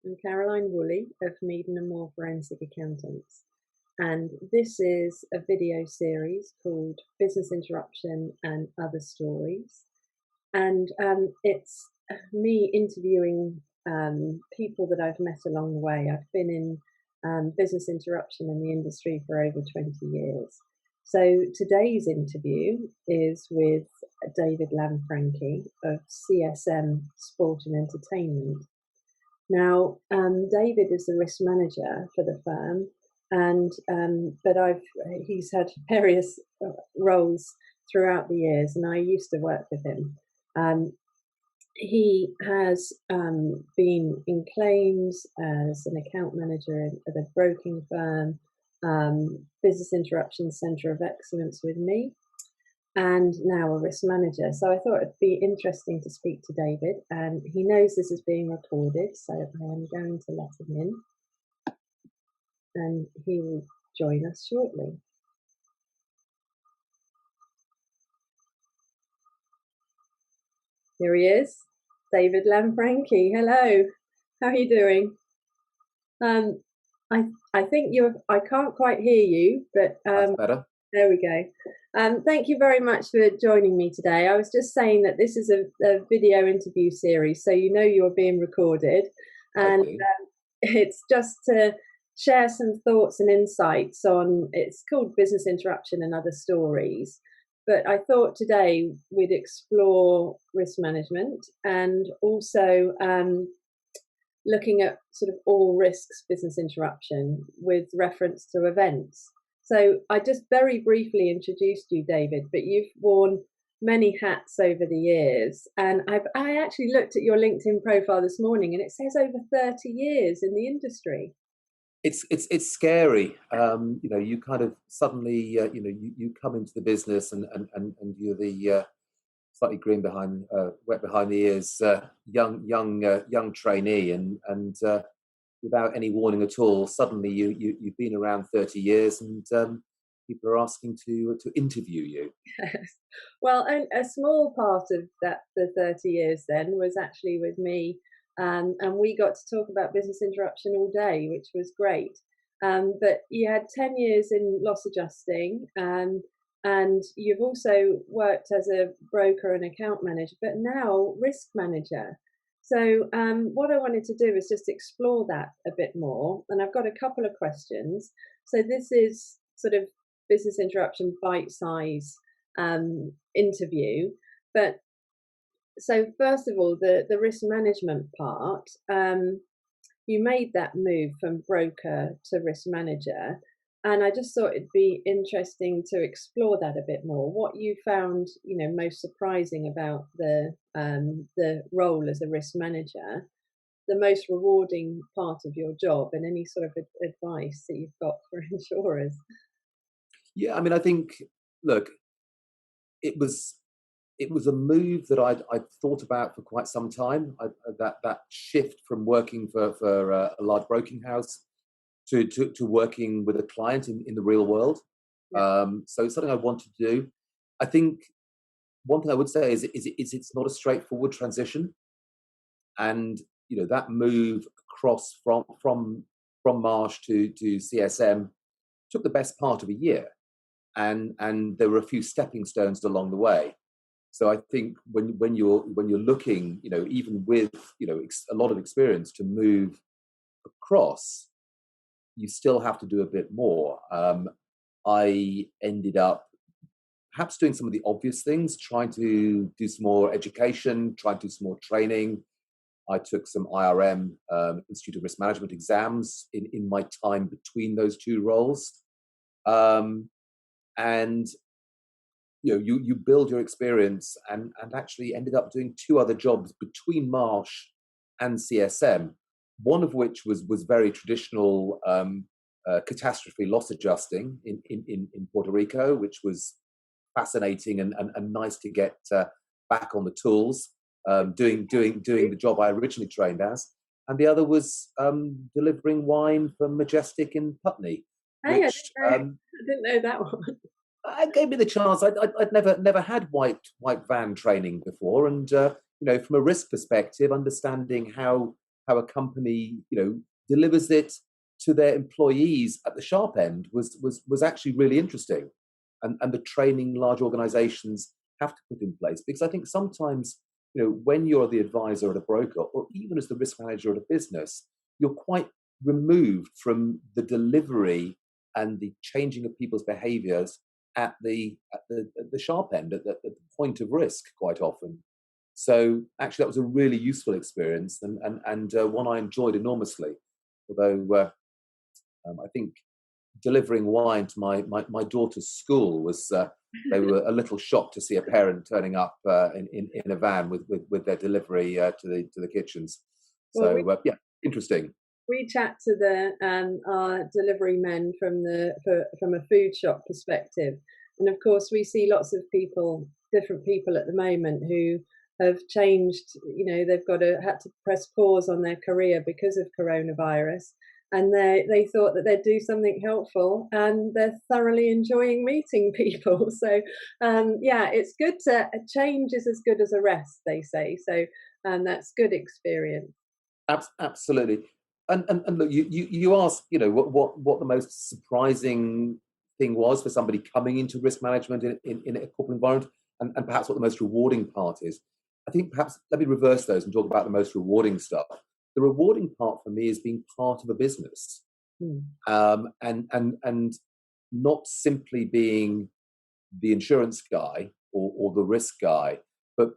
I'm Caroline Woolley of Meaden and More Forensic Accountants, and this is a video series called Business Interruption and Other Stories. And it's me interviewing people that I've met along the way. I've been in business interruption in the industry for over 20 years. So today's interview is with David Lanfranchi of CSM Sport Entertainment. Now, David is the risk manager for the firm, and but he's had various roles throughout the years, and I used to work with him. He has been in claims as an account manager at a broking firm, Business Interruption Centre of Excellence with me, and now a risk manager. So I thought it'd be interesting to speak to David, and he knows this is being recorded, so I am going to let him in, and he will join us shortly. Here he is, David Lanfranchi. Hello, how are you doing? I think I can't quite hear you, but that's better. There we go. Thank you very much for joining me today. I was just saying that this is a video interview series, so you know you're being recorded, and it's just to share some thoughts and insights on, it's called Business Interruption and Other Stories. But I thought today we'd explore risk management and also looking at sort of all risks business interruption with reference to events. So I just very briefly introduced you, David, but you've worn many hats over the years. And I actually looked at your LinkedIn profile this morning, and it says over 30 years in the industry. It's scary. You kind of suddenly, you come into the business and you're the slightly green wet behind the ears, young trainee, and without any warning at all, suddenly you've been around 30 years, and people are asking to interview you. Well, a small part of the 30 years then was actually with me. And we got to talk about business interruption all day, which was great. But you had 10 years in loss adjusting, and you've also worked as a broker and account manager, but now risk manager. So what I wanted to do is just explore that a bit more. And I've got a couple of questions. So this is sort of business interruption bite-size interview. But so first of all, the risk management part, you made that move from broker to risk manager, and I just thought it'd be interesting to explore that a bit more. What you found, most surprising about the role as a risk manager, the most rewarding part of your job, and any sort of advice that you've got for insurers. Yeah, I mean, I think, look, it was a move that I'd thought about for quite some time. That shift from working for a large broking house to working with a client in the real world. Yeah. So it's something I wanted to do. I think one thing I would say is it's not a straightforward transition, and that move across from Marsh to CSM took the best part of a year, and there were a few stepping stones along the way. So I think when you're looking, even with a lot of experience to move across, you still have to do a bit more. I ended up perhaps doing some of the obvious things, trying to do some more education, trying to do some more training. I took some IRM, Institute of Risk Management exams in my time between those two roles, and you build your experience, and actually ended up doing two other jobs between Marsh and CSM, one of which was very traditional catastrophe loss adjusting in Puerto Rico, which was fascinating and nice to get back on the tools, doing the job I originally trained as. And the other was delivering wine for Majestic in Putney. Hey, I didn't know that one. It gave me the chance. I'd never had white van training before, and from a risk perspective, understanding how how a company, delivers it to their employees at the sharp end was actually really interesting, and the training large organizations have to put in place, because I think sometimes, when you're the advisor at a broker, or even as the risk manager at a business, you're quite removed from the delivery and the changing of people's behaviors at the sharp end, at the point of risk quite often. So actually, that was a really useful experience, and one I enjoyed enormously. Although I think delivering wine to my daughter's school was, they were a little shocked to see a parent turning up in a van with their delivery to the kitchens. Well, So yeah, interesting. we chat to the our delivery men from a food shop perspective, and of course we see lots of different people at the moment who have changed. They've had to press pause on their career because of coronavirus, and they thought that they'd do something helpful, and they're thoroughly enjoying meeting people. So yeah, it's good to change is as good as a rest, they say. So that's good experience. Absolutely. And look, you asked, what the most surprising thing was for somebody coming into risk management in a corporate environment, and perhaps what the most rewarding part is. I think perhaps let me reverse those and talk about the most rewarding stuff. The rewarding part for me is being part of a business, and not simply being the insurance guy or the risk guy, but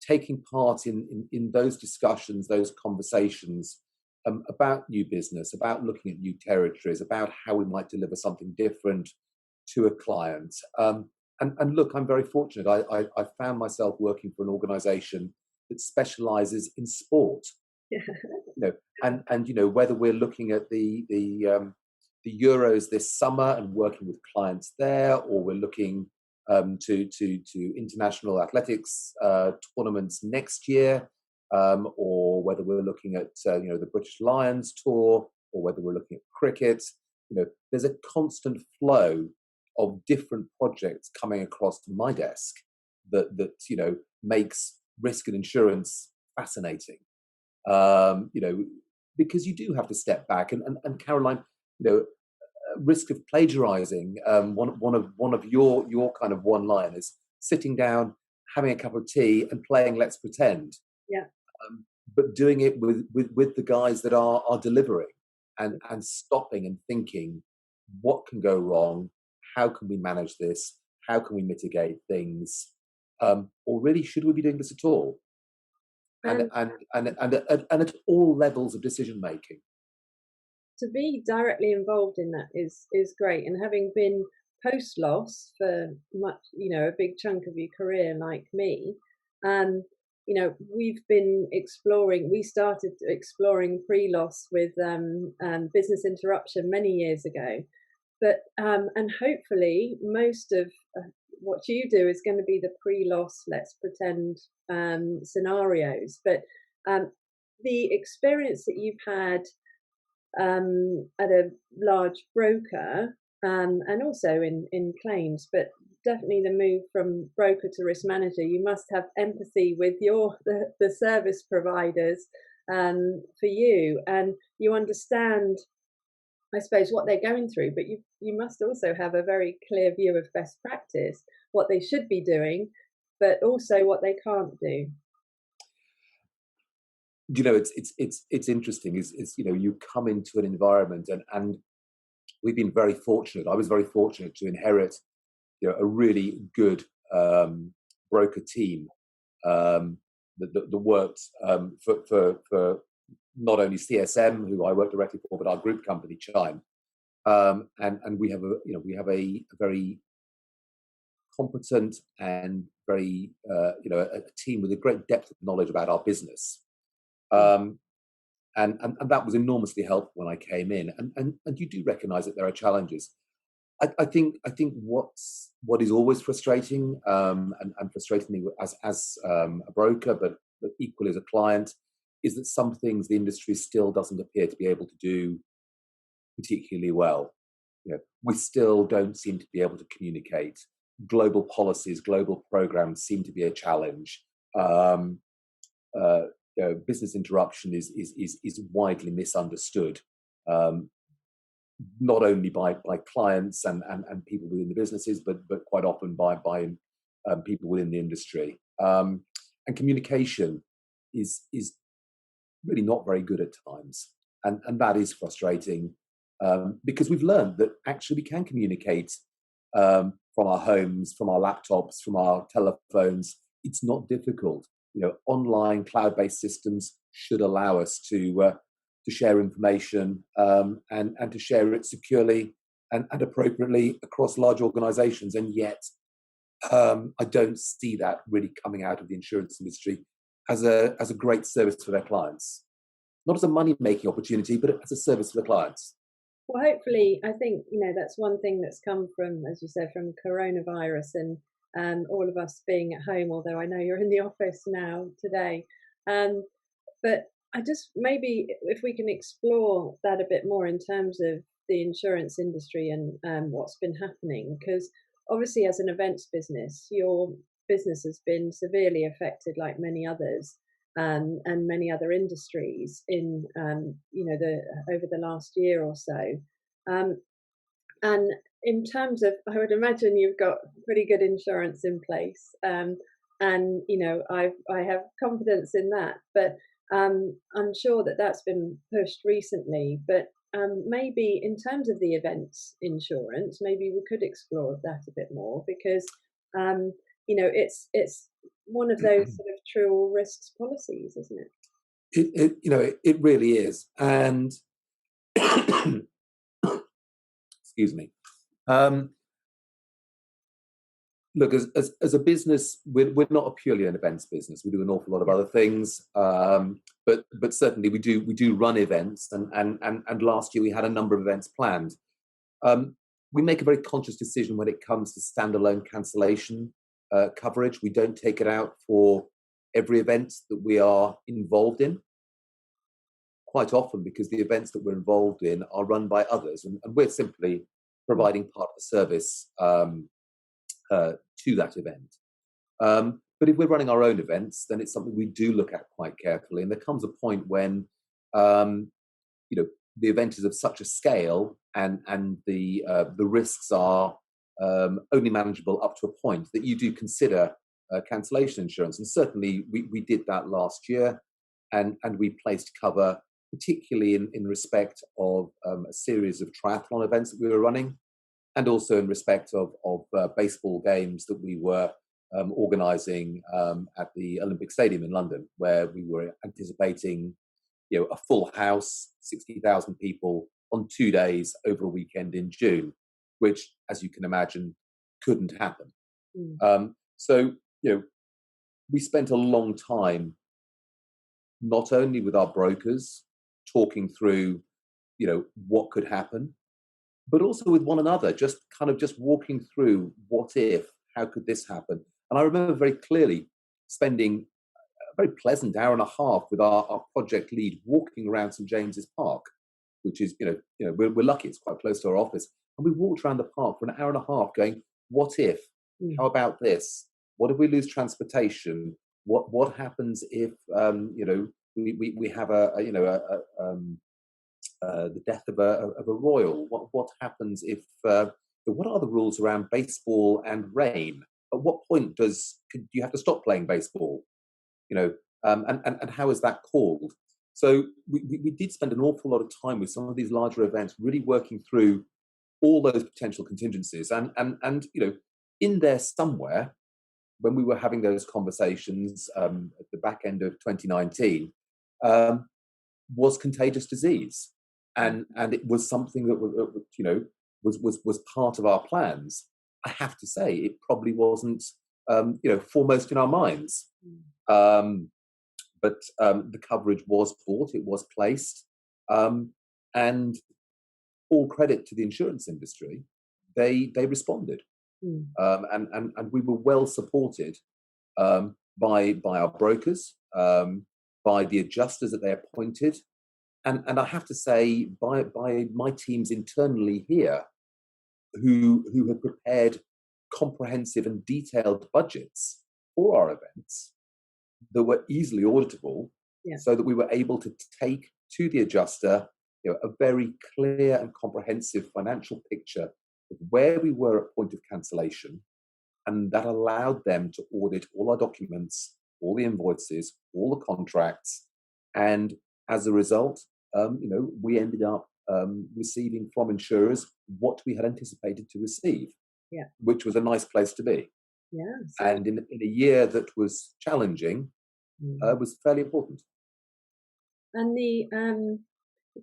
taking part in those discussions, those conversations about new business, about looking at new territories, about how we might deliver something different to a client. And look, I'm very fortunate. I found myself working for an organisation that specialises in sport. Yeah. And whether we're looking at the Euros this summer and working with clients there, or we're looking to international athletics tournaments next year, or whether we're looking at the British Lions tour, or whether we're looking at cricket. There's a constant flow of different projects coming across my desk that makes risk and insurance fascinating. Because you do have to step back, and Caroline, risk of plagiarizing, one of your kind of one-liners, sitting down, having a cup of tea, and playing Let's Pretend. Yeah. But doing it with the guys that are delivering, and stopping and thinking, what can go wrong? How can we manage this? How can we mitigate things? Or really, should we be doing this at all? And at all levels of decision making. To be directly involved in that is great, and having been post loss for much, a big chunk of your career like me, we've been exploring. We started exploring pre-loss with business interruption many years ago, but and hopefully most of what you do is going to be the pre-loss, let's pretend scenarios. But the experience that you've had at a large broker, and also in claims, but definitely the move from broker to risk manager, you must have empathy with the service providers for you, and you understand, I suppose, what they're going through, but you must also have a very clear view of best practice, what they should be doing, but also what they can't do. It's interesting. Is you come into an environment, and we've been very fortunate. I was very fortunate to inherit a really good broker team that worked for not only CSM, who I work directly for, but our group company Chime, and we have a very competent and very a team with a great depth of knowledge about our business. And that was enormously helpful when I came in. And you do recognise that there are challenges. I think what is always frustrating, and frustrating me as a broker, but equally as a client, is that some things the industry still doesn't appear to be able to do particularly well. We still don't seem to be able to communicate. Global policies, global programs seem to be a challenge. business interruption is widely misunderstood, um, not only by clients and people within the businesses, but quite often by people within the industry. And communication is really not very good at times, and that is frustrating, because we've learned that actually we can communicate from our homes, from our laptops, from our telephones. It's not difficult. Online cloud-based systems should allow us to share information, and to share it securely and appropriately across large organizations. And yet, I don't see that really coming out of the insurance industry as a great service for their clients. Not as a money-making opportunity, but as a service for the clients. Well, hopefully, I think, that's one thing that's come from, as you said, from coronavirus and all of us being at home, although I know you're in the office now today. But I just, maybe if we can explore that a bit more in terms of the insurance industry and what's been happening, because obviously as an events business, your business has been severely affected like many others. And many other industries in the over the last year or so, and in terms of, I would imagine you've got pretty good insurance in place, and I have confidence in that. But I'm sure that that's been pushed recently. But maybe in terms of the events insurance, maybe we could explore that a bit more, because it's one of those sort of true all risks policies, isn't it? It really is. And excuse me. Look, as a business, we're not purely an events business. We do an awful lot of other things, but certainly we do run events. And last year we had a number of events planned. We make a very conscious decision when it comes to standalone cancellation coverage. We don't take it out for every event that we are involved in, quite often because the events that we're involved in are run by others, and we're simply providing part of the service to that event. But if we're running our own events, then it's something we do look at quite carefully. And there comes a point when the event is of such a scale and the risks are only manageable up to a point that you do consider cancellation insurance. And certainly we did that last year, and we placed cover, particularly in respect of a series of triathlon events that we were running, and also in respect of baseball games that we were organising at the Olympic Stadium in London, where we were anticipating a full house, 60,000 people on 2 days over a weekend in June, which, as you can imagine, couldn't happen. So we spent a long time not only with our brokers talking through what could happen, but also with one another, just walking through what if, how could this happen. And I remember very clearly spending a very pleasant hour and a half with our project lead walking around St James's Park, which is we're lucky, it's quite close to our office. And we walked around the park for an hour and a half going, what if? How about this? What if we lose transportation? What happens if we have the death of a royal? What happens if what are the rules around baseball and rain? At what point do you have to stop playing baseball? And how is that called? So we did spend an awful lot of time with some of these larger events, really working through all those potential contingencies. And in there somewhere, when we were having those conversations at the back end of 2019, was contagious disease, and it was something that was part of our plans. I have to say, it probably wasn't foremost in our minds, but the coverage was bought, it was placed, and all credit to the insurance industry, they responded. And we were well supported by our brokers, by the adjusters that they appointed, and I have to say by my teams internally here, who have prepared comprehensive and detailed budgets for our events that were easily auditable, Yeah. so that we were able to take to the adjuster, a very clear and comprehensive financial picture of where we were at point of cancellation, and that allowed them to audit all our documents, all the invoices, all the contracts, and as a result, we ended up receiving from insurers what we had anticipated to receive, Yeah. which was a nice place to be. Yeah. So, And in a year that was challenging, was fairly important. and the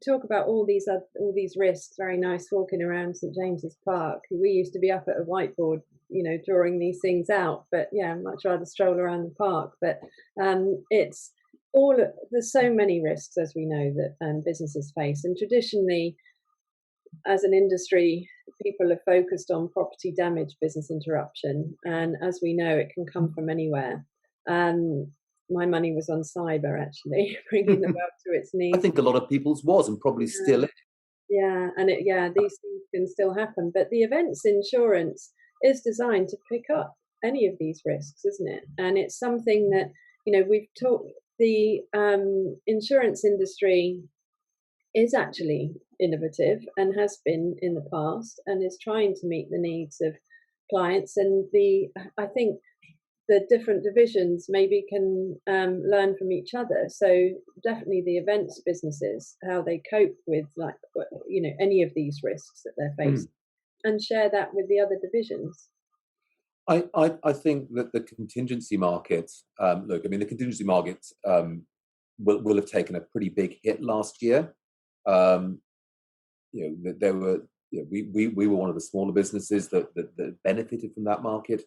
talk about all these risks. Very nice walking around St James's Park. We used to be up at a whiteboard, drawing these things out. But yeah, much rather stroll around the park. But it's there's so many risks, as we know, that businesses face. And traditionally, as an industry, people are focused on property damage, business interruption, and as we know, it can come from anywhere. My money was on cyber, actually, bringing the world to its I knees. think a lot of people's was, and probably still is. Yeah, and these things can still happen. But the events insurance is designed to pick up any of these risks, isn't it? And it's something that we've talked. The insurance industry is actually innovative and has been in the past, and is trying to meet the needs of clients. And I think the different divisions maybe can learn from each other. So definitely the events businesses, how they cope with any of these risks that they're facing, and share that with the other divisions. I think that the contingency market, the contingency market will have taken a pretty big hit last year. There were, we were one of the smaller businesses that benefited from that market.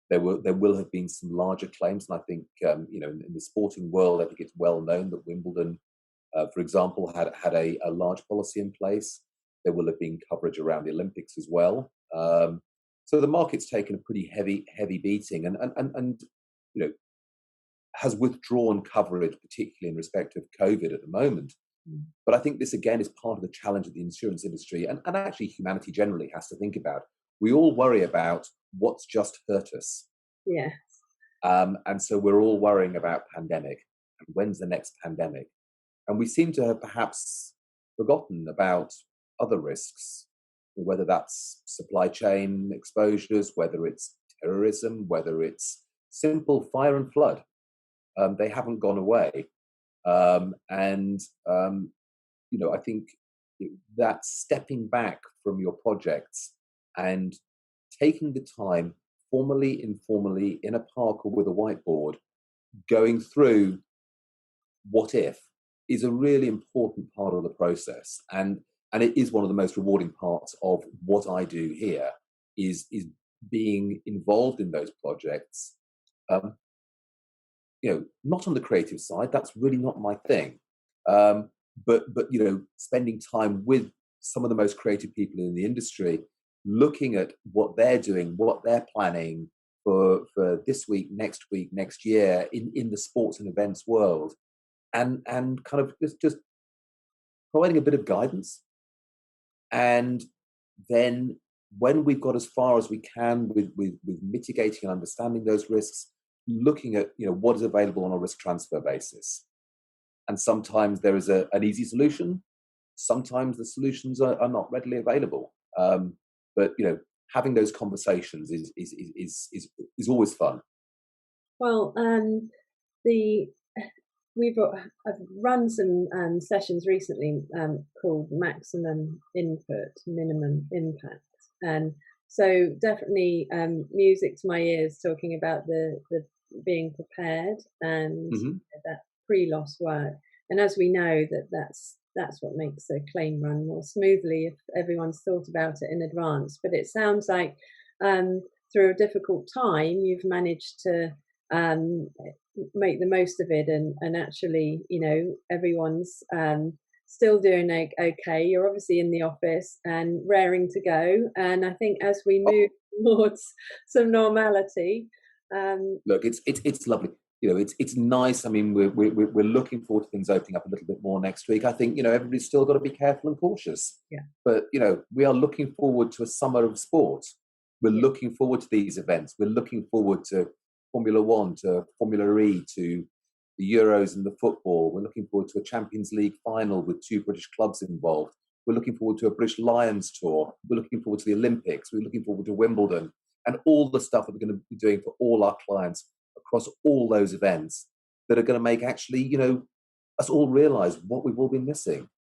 There will have been some larger claims, and I think in the sporting world, I think it's well known that Wimbledon, for example, had a large policy in place. There will have been coverage around the Olympics as well. So the market's taken a pretty heavy beating, and has withdrawn coverage, particularly in respect of COVID at the moment. But I think this again is part of the challenge that the insurance industry and actually humanity generally has to think about. We all worry about what's just hurt us. Yeah. And so we're all worrying about pandemic and when's the next pandemic. And we seem to have perhaps forgotten about other risks, whether that's supply chain exposures, whether it's terrorism, whether it's simple fire and flood. They haven't gone away. I think that stepping back from your projects and taking the time, formally, informally, in a park or with a whiteboard, going through what if is a really important part of the process. And it is one of the most rewarding parts of what I do here is being involved in those projects. Not on the creative side, that's really not my thing. But spending time with some of the most creative people in the industry, looking at what they're doing, what they're planning for this week, next year in the sports and events world, and kind of just providing a bit of guidance. And then when we've got as far as we can with mitigating and understanding those risks, looking at what is available on a risk transfer basis. And sometimes there is an easy solution. Sometimes the solutions are not readily available. But having those conversations is always fun. Well, I've run some sessions recently called Maximum Input, Minimum Impact, and so definitely music to my ears, talking about the being prepared and that pre-loss work. And as we know, that's what makes a claim run more smoothly if everyone's thought about it in advance. But it sounds like through a difficult time, you've managed to make the most of it, and actually, everyone's still doing okay. You're obviously in the office and raring to go. And I think as we move towards some normality, look, it's lovely. It's nice. I mean, we're looking forward to things opening up a little bit more next week. I think everybody's still got to be careful and cautious. Yeah. But we are looking forward to a summer of sport. We're looking forward to these events. We're looking forward to Formula One, to Formula E, to the Euros and the football. We're looking forward to a Champions League final with 2 British clubs involved. We're looking forward to a British Lions tour. We're looking forward to the Olympics. We're looking forward to Wimbledon and all the stuff that we're going to be doing for all our clients across all those events that are going to make actually, us all realize what we've all been missing.